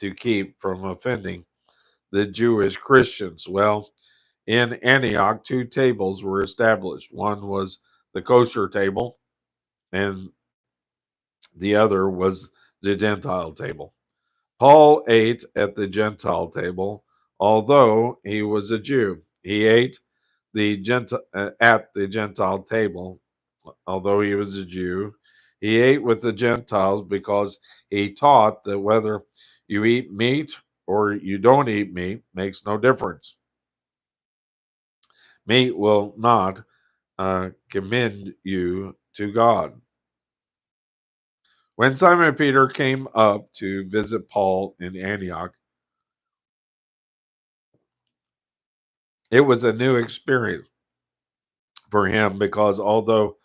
to keep from offending the Jewish Christians. Well, in Antioch, two tables were established. One was the kosher table, and the other was the Gentile table. Paul ate at the Gentile table, although he was a Jew. He ate at the Gentile table, although he was a Jew. He ate with the Gentiles because he taught that whether you eat meat or you don't eat meat makes no difference. Meat will not commend you to God. When Simon Peter came up to visit Paul in Antioch, it was a new experience for him because although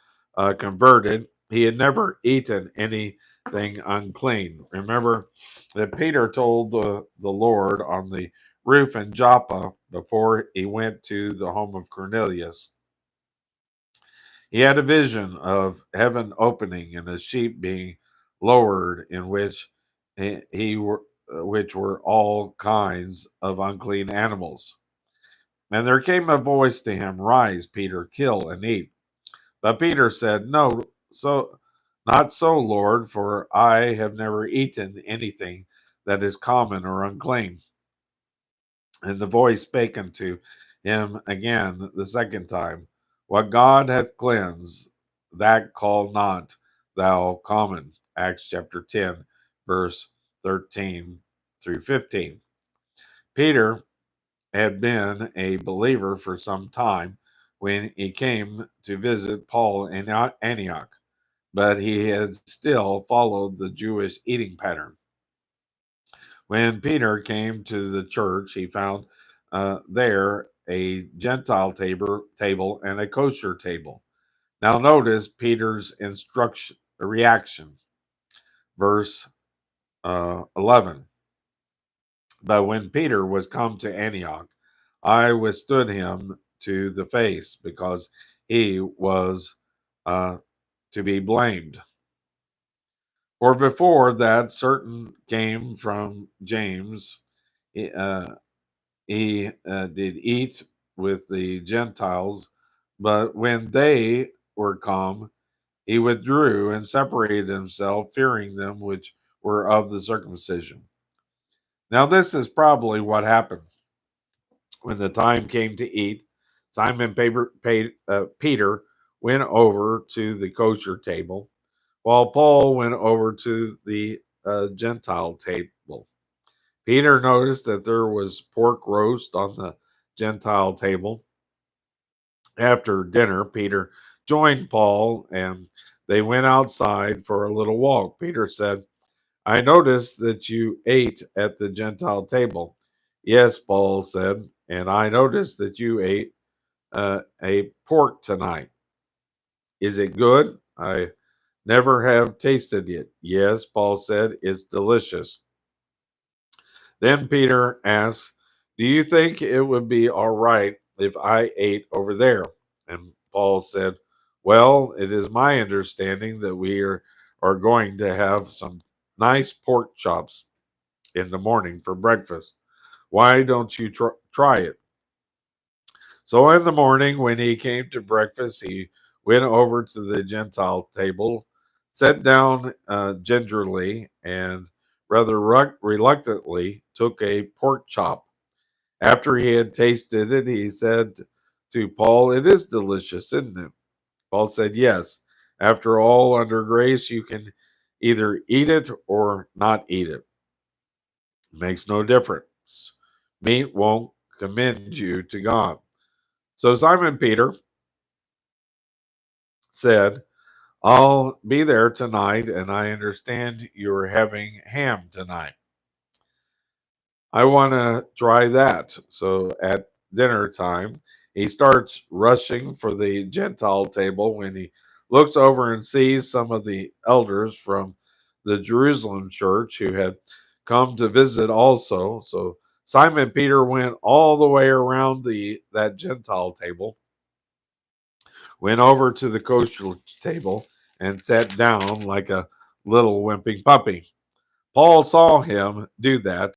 converted, he had never eaten anything unclean. Remember that Peter told the Lord on the roof in Joppa before he went to the home of Cornelius. He had a vision of heaven opening and a sheep being lowered in which were all kinds of unclean animals. And there came a voice to him, "Rise, Peter, kill and eat." But Peter said, "No, so not so, Lord, for I have never eaten anything that is common or unclean." And the voice spake unto him again the second time, "What God hath cleansed, that call not thou common." Acts chapter 10, verse 13 through 15. Peter had been a believer for some time when he came to visit Paul in Antioch, but he had still followed the Jewish eating pattern. When Peter came to the church, he found there a Gentile table and a kosher table. Now notice Peter's instruction reaction, verse 11. But when Peter was come to Antioch, I withstood him to the face, because he was uh, to be blamed. For before that certain came from James, he, uh, he did eat with the Gentiles, but when they were come, he withdrew and separated himself, fearing them which were of the circumcision. Now, this is probably what happened. When the time came to eat, Peter went over to the kosher table, while Paul went over to the Gentile table. Peter noticed that there was pork roast on the Gentile table. After dinner, Peter joined Paul and they went outside for a little walk. Peter said, "I noticed that you ate at the Gentile table." "Yes," Paul said, "and I noticed that you ate a pork tonight. Is it good? I never have tasted it." "Yes," Paul said, "it's delicious." Then Peter asked, "Do you think it would be all right if I ate over there?" And Paul said, "Well, it is my understanding that are going to have some nice pork chops in the morning for breakfast. Why don't you try it?" So in the morning, when he came to breakfast, he went over to the Gentile table, sat down gingerly, and rather reluctantly took a pork chop. After he had tasted it, he said to Paul, "It is delicious, isn't it?" Paul said, "Yes. After all, under grace, you can either eat it or not eat it. It makes no difference. Meat won't commend you to God." So Simon Peter said, "I'll be there tonight, and I understand you're having ham tonight. I want to try that." So at dinner time, he starts rushing for the Gentile table when he looks over and sees some of the elders from the Jerusalem church who had come to visit also. So Simon Peter went all the way around that Gentile table, went over to the kosher table, and sat down like a little wimping puppy. Paul saw him do that